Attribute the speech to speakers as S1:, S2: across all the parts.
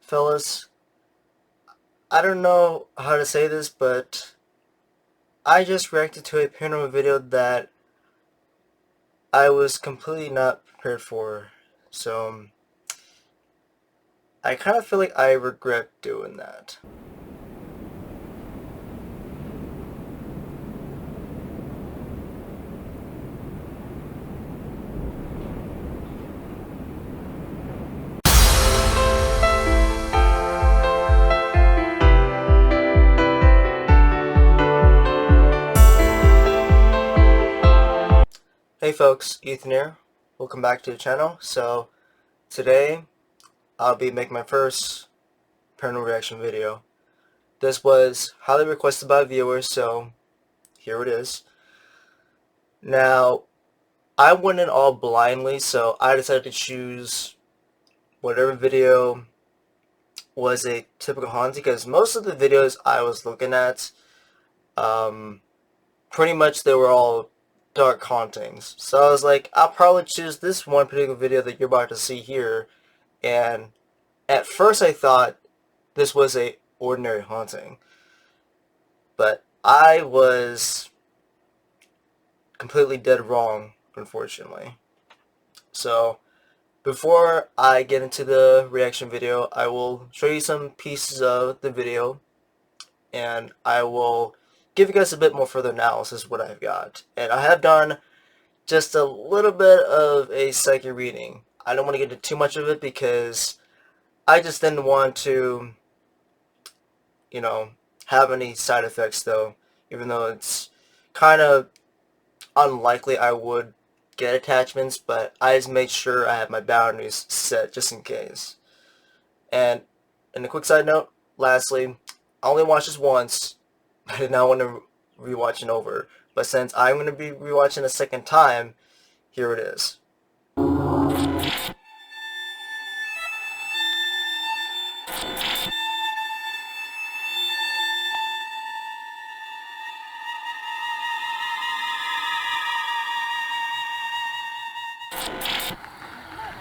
S1: fellas, I don't know how to say this, but I just reacted to a paranormal video that I was completely not prepared for. So, I kind of feel like I regret doing that. Hey folks, Ethan here. Welcome back to the channel. So, today I'll be making my first paranormal reaction video. This was highly requested by viewers, so here it is. Now, I went in all blindly, so I decided to choose whatever video was a typical haunting, because most of the videos I was looking at, pretty much they were all dark hauntings. So I was like, I'll probably choose this one particular video that you're about to see here. And at first I thought this was a ordinary haunting, but I was completely dead wrong, unfortunately. So before I get into the reaction video, I will show you some pieces of the video, and I will give you guys a bit more further analysis of what I've got. And I have done just a little bit of a psychic reading. I don't want to get into too much of it because I just didn't want to, have any side effects though, even though it's kind of unlikely I would get attachments, but I just made sure I have my boundaries set just in case. And a quick side note, lastly, I only watched this once. I did not want to rewatch it over, but since I'm going to be rewatching a second time, here it is.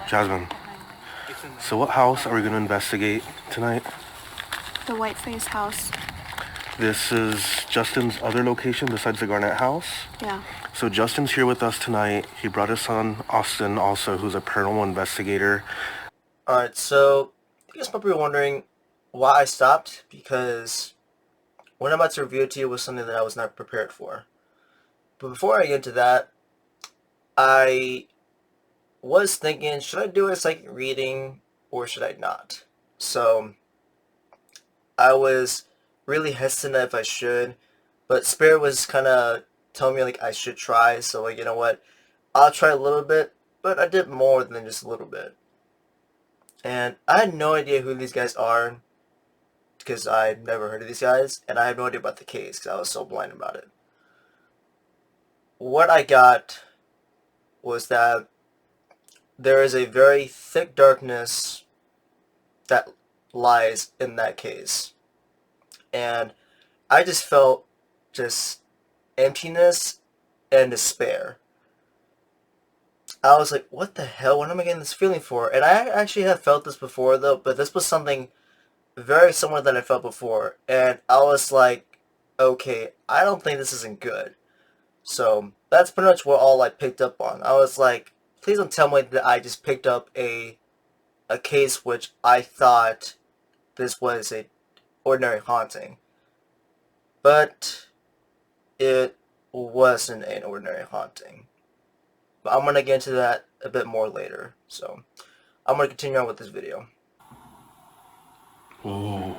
S2: Jasmine, so what house are we going to investigate tonight?
S3: The Whiteface House.
S2: This is Justin's other location besides the Garnett house?
S3: Yeah.
S2: So Justin's here with us tonight. He brought his son, Austin, also, who's a paranormal investigator.
S1: Alright, so you guys probably wondering why I stopped, because what I'm about to review to you was something that I was not prepared for. But before I get into that, I was thinking, should I do a psychic reading or should I not? So I was really hesitant if I should, but Spirit was kind of telling me like I should try, so like, you know what, I'll try a little bit, but I did more than just a little bit. And I had no idea who these guys are, because I'd never heard of these guys, and I had no idea about the case because I was so blind about it. What I got was that there is a very thick darkness that lies in that case. And I just felt just emptiness and despair. I was like, what the hell? What am I getting this feeling for? And I actually have felt this before though, but this was something very similar that I felt before. And I was like, okay, I don't think this isn't good. So that's pretty much what all I picked up on. I was like, please don't tell me that I just picked up a case which I thought this was a ordinary haunting. But it wasn't an ordinary haunting. But I'm going to get into that a bit more later. So I'm going to continue on with this video.
S2: Whoa.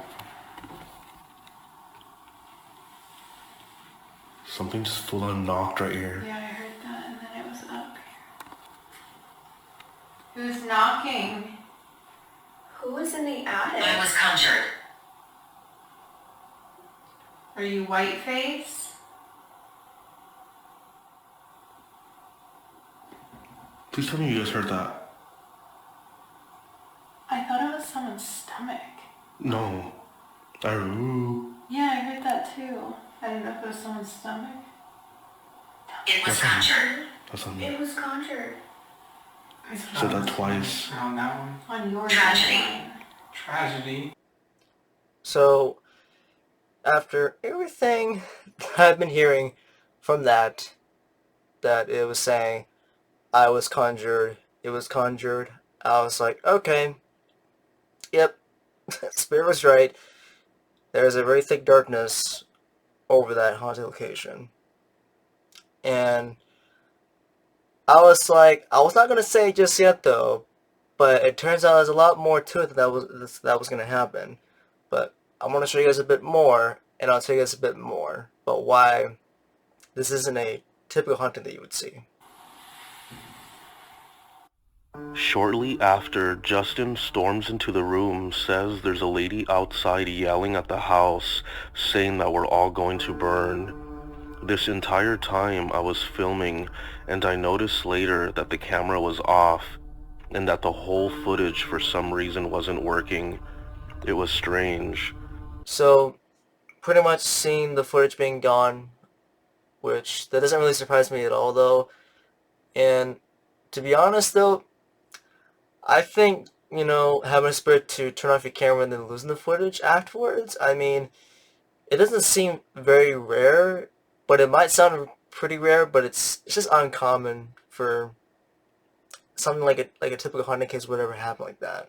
S2: Something just full on knocked right here.
S3: Yeah, I heard that, and then it was up. Who's knocking? Who was in the attic?
S4: I was conjured.
S3: Are you Whiteface?
S2: Please tell me you guys heard that.
S3: I thought it was someone's stomach.
S2: No.
S3: Yeah, I heard that too. I didn't know if it was someone's stomach.
S4: It was conjured.
S2: That's on me.
S3: It was conjured.
S2: Said that twice.
S5: On that one.
S3: On your
S4: Tragedy.
S3: timeline.
S5: Tragedy.
S1: So, after everything that I've been hearing from that it was saying I was conjured, it was conjured, I was like, okay, yep, Spirit was right. There's a very thick darkness over that haunted location. And I was like, I was not going to say it just yet though, but it turns out there's a lot more to it that was going to happen. But I'm going to show you guys a bit more, and I'll tell you guys a bit more about why this isn't a typical haunting that you would see.
S2: Shortly after, Justin storms into the room, says there's a lady outside yelling at the house, saying that we're all going to burn. This entire time I was filming, and I noticed later that the camera was off, and that the whole footage for some reason wasn't working. It was strange.
S1: So, pretty much seeing the footage being gone, which that doesn't really surprise me at all though. And to be honest though, I think, having a spirit to turn off your camera and then losing the footage afterwards, I mean, it doesn't seem very rare, but it might sound pretty rare, but it's just uncommon for something like a typical haunted case would ever happen like that.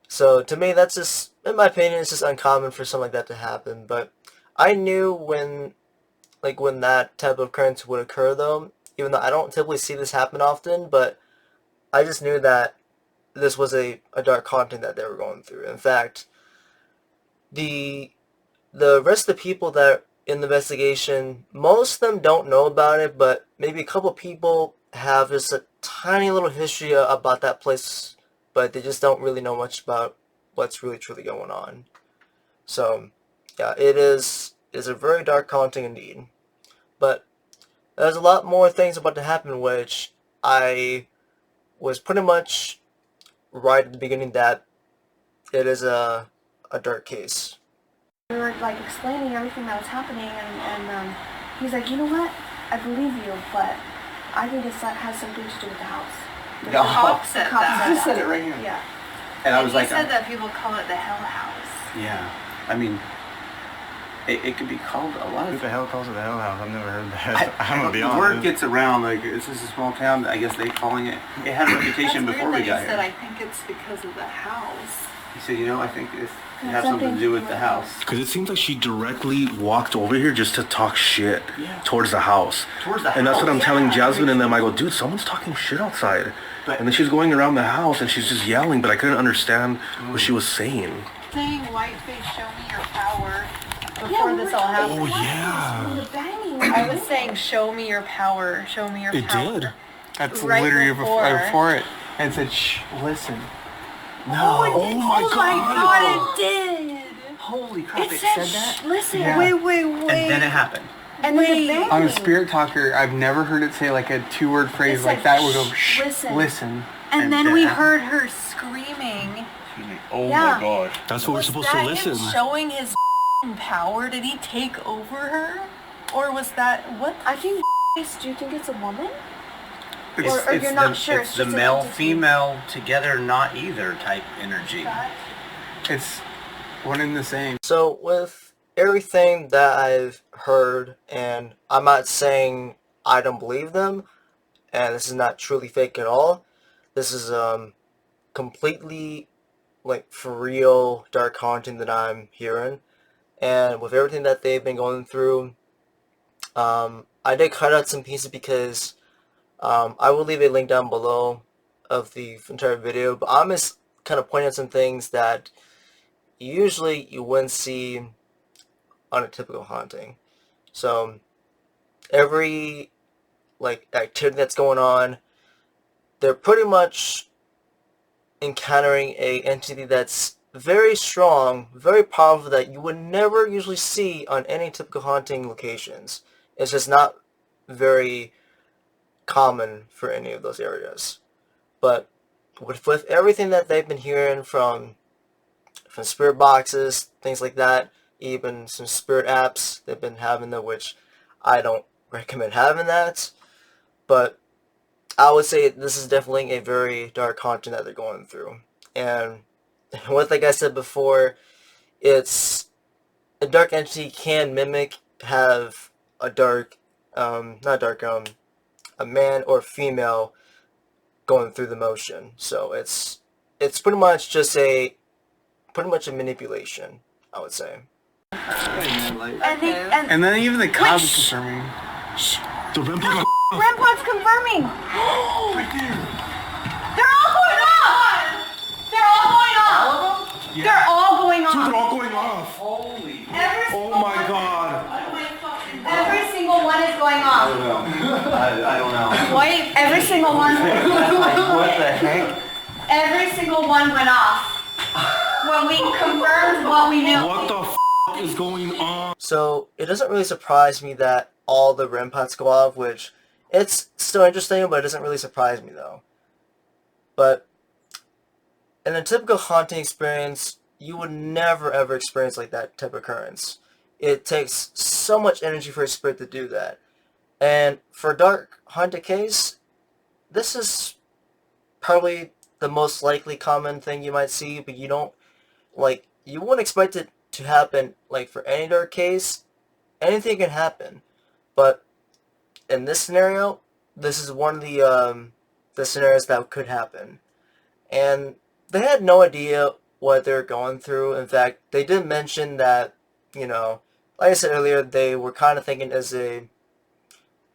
S1: So to me, that's just, in my opinion, it's just uncommon for something like that to happen. But I knew when that type of occurrence would occur though, even though I don't typically see this happen often, but I just knew that this was a dark haunting that they were going through. In fact, the rest of the people that are in the investigation, most of them don't know about it, but maybe a couple people have just a tiny little history about that place, but they just don't really know much about what's really truly going on. So, yeah, it is a very dark haunting indeed. But there's a lot more things about to happen, which I was pretty much right at the beginning that it is a dark case.
S6: We were like explaining everything that was happening, and he's like, you know what? I believe you, but I think that has something to do with the house.
S5: The
S3: cop said that.
S5: He said it right here.
S6: Yeah.
S5: And I was like,
S3: he said that people call it the Hell House.
S5: yeah. I mean, it could be called a lot
S7: Who
S5: of.
S7: the hell calls it the Hell House? I've never heard that. I'm gonna be
S5: The
S7: honest.
S5: word gets around, like, this is a small town, I guess they calling it. It had a reputation
S3: That's
S5: before
S3: weird
S5: we
S3: that
S5: got
S3: he said,
S5: here.
S3: I think it's because of the house.
S5: He said, I think it has something to do with the house.
S2: Because it seems like she directly walked over here just to talk shit towards the house.
S5: Towards the
S2: And that's what I'm
S5: house.
S2: telling
S5: Yeah,
S2: Jasmine
S5: that
S2: and them. I
S5: makes
S2: go, dude, someone's talking shit outside.
S5: But-
S2: And then she's going around the house and she's just yelling, but I couldn't understand what she was saying.
S3: Saying, Whiteface, show me your power. Before this all happened.
S7: Oh yeah.
S3: I was saying, show me your power. Show me your
S7: It
S3: power.
S7: did.
S5: That's
S3: Right
S5: literally
S3: before.
S5: before it. And it said, shh, listen.
S7: No.
S6: Oh my god, it did!
S5: Holy crap,
S6: It
S5: it
S6: said,
S5: said that?
S6: listen.
S5: Yeah.
S3: Wait.
S5: And then it happened.
S6: And then the bang.
S8: On a spirit talker, I've never heard it say like a two-word phrase
S6: It
S8: like
S6: said,
S8: that. We go,
S6: "Shh,
S8: shh,
S6: listen."
S8: listen.
S3: And then
S5: then
S3: we
S5: it
S3: heard her screaming.
S5: She's like, oh
S6: Yeah.
S5: my gosh.
S7: That's what we're
S3: Was
S7: supposed
S3: that
S7: to listen.
S3: him showing his power? Did he take over her? Or was that, what?
S6: I think, do you think it's a woman?
S5: It's,
S6: Or you're not sure,
S5: It's
S6: it's
S5: the
S6: just an
S5: male,
S6: entity.
S5: female, together, not either type energy.
S8: It's one and the same.
S1: So with everything that I've heard, and I'm not saying I don't believe them, and this is not truly fake at all. This is completely like for real dark haunting that I'm hearing, and with everything that they've been going through, I did cut out some pieces because I will leave a link down below of the entire video, but I'm just kind of pointing out some things that usually you wouldn't see on a typical haunting. So every like activity that's going on, they're pretty much encountering a entity that's very strong, very powerful, that you would never usually see on any typical haunting locations. It's just not very common for any of those areas. But with everything that they've been hearing from spirit boxes, things like that, even some spirit apps they've been having there, which I don't recommend having that, but I would say this is definitely a very dark haunting that they're going through. And like I said before, it's a dark entity can mimic have a dark, not dark, a man or female going through the motion. So it's pretty much just pretty much a manipulation, I would say.
S8: And then even the cops was confirming.
S2: The REM pod.
S6: REM pod's confirming.
S3: They're all going off! They're all going off! They're all going
S2: Dude, they're
S3: off!
S2: all going off.
S5: Holy.
S2: Oh my god.
S6: Every single one is going off.
S5: I don't know.
S3: White,
S6: Every single one.
S5: What the heck?
S6: Every single one went off. When we confirmed what we knew.
S2: What the is going on?
S1: So it doesn't really surprise me that all the REM pods go off, which it's still interesting, but it doesn't really surprise me though. But in a typical haunting experience, you would never ever experience like that type of occurrence. It takes so much energy for a spirit to do that. And for a dark haunted case, this is probably the most likely common thing you might see, but you wouldn't expect it to happen like for any dark case. Anything can happen. But in this scenario, this is one of the scenarios that could happen. And they had no idea what they're going through. In fact, they did mention that, like I said earlier, they were kind of thinking as a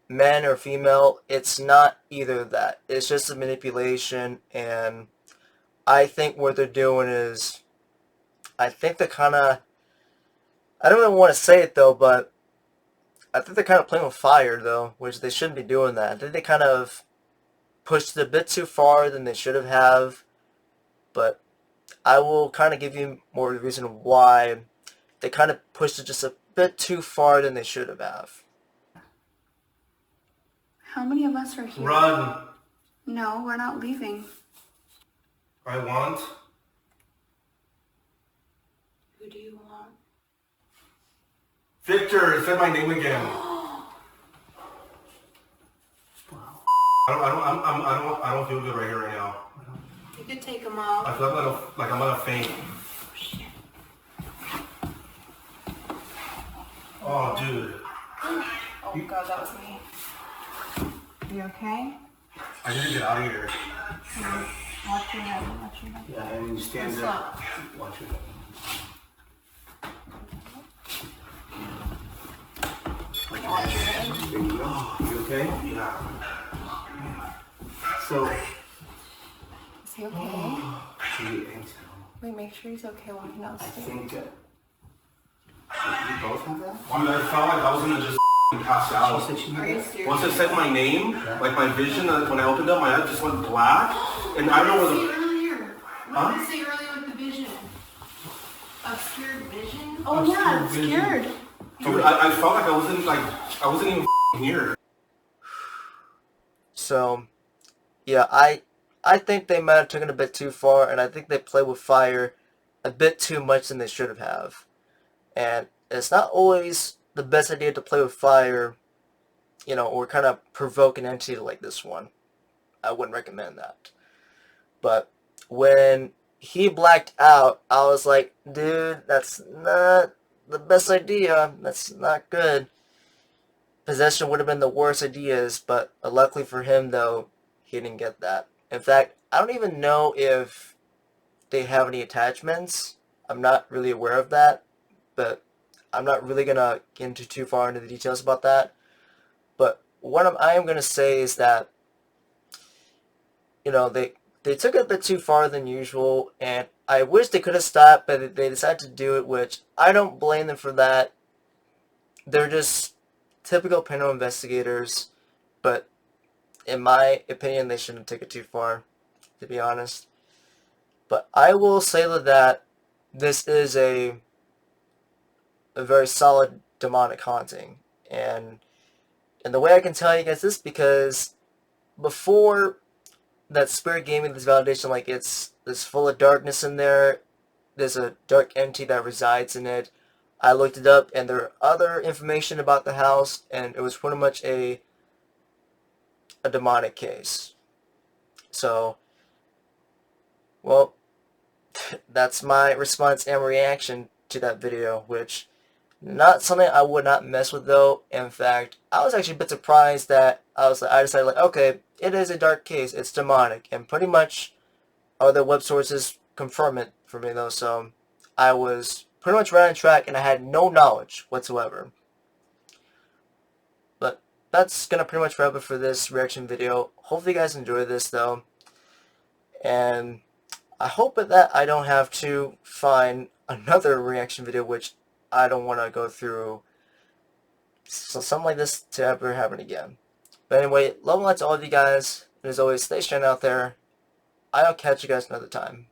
S1: man or female. It's not either of that. It's just a manipulation, and I think what they're doing is, I think they're kind of, I don't even want to say it though, but I think they're kind of playing with fire though, which they shouldn't be doing that. I think they kind of pushed it a bit too far than they should have, but I will kind of give you more of the reason why they kind of pushed it just a bit too far than they should have.
S6: How many of us are here?
S2: Run.
S6: No, we're not leaving.
S2: I want.
S6: Who do you want?
S2: Victor, say my name again. I don't feel good right here right now.
S6: You could take them off.
S2: I feel like I'm gonna faint. Oh, dude.
S6: Oh god, that was me. You okay?
S2: I need to get out of here.
S6: Watch your head, watch your head.
S5: Yeah, and you stand up. Watch it.
S6: Watch your head.
S5: There you go. You okay?
S2: Yeah.
S5: So,
S6: Is he okay? Wait, make sure he's okay walking
S5: I
S6: downstairs.
S5: think that you both have that?
S2: Dude, I felt like I was gonna just pass out.
S5: She said she
S6: Are
S5: knew
S6: you
S5: that.
S6: serious?
S2: Once it said my name, like my vision, when I opened up, my eyes just went black, and I don't know where the.
S3: earlier.
S2: Huh?
S3: What did you say earlier with the vision? Obscured vision?
S6: Oh yeah, I'm scared.
S2: Dude, I felt like I wasn't even here.
S1: So, yeah, I think they might have taken it a bit too far, and I think they played with fire a bit too much than they should have. And it's not always the best idea to play with fire, or kind of provoke an entity like this one. I wouldn't recommend that. But when he blacked out, I was like, dude, that's not the best idea. That's not good. Possession would have been the worst ideas, but luckily for him, though, he didn't get that. In fact, I don't even know if they have any attachments. I'm not really aware of that, but I'm not really going to get into too far into the details about that. But what I am going to say is that, they took it a bit too far than usual, and I wish they could have stopped, but they decided to do it, which I don't blame them for that. They're just typical paranormal investigators, but in my opinion, they shouldn't take it too far, to be honest. But I will say that this is a very solid demonic haunting, and the way I can tell you guys this, because before that spirit gave me this validation, like it's full of darkness in there, there's a dark entity that resides in it. I looked it up, and there are other information about the house, and it was pretty much a demonic case. So, well, that's my response and reaction to that video, which not something I would not mess with though. In fact, I was actually a bit surprised that I decided like, okay, it is a dark case, it's demonic, and pretty much other web sources confirm it for me though, so I was pretty much right on track and I had no knowledge whatsoever. But that's gonna pretty much wrap it for this reaction video. Hopefully you guys enjoyed this though, and I hope that I don't have to find another reaction video, which I don't want to go through something like this to ever happen again. But anyway, love and light to all of you guys, and as always, stay strong out there. I'll catch you guys another time.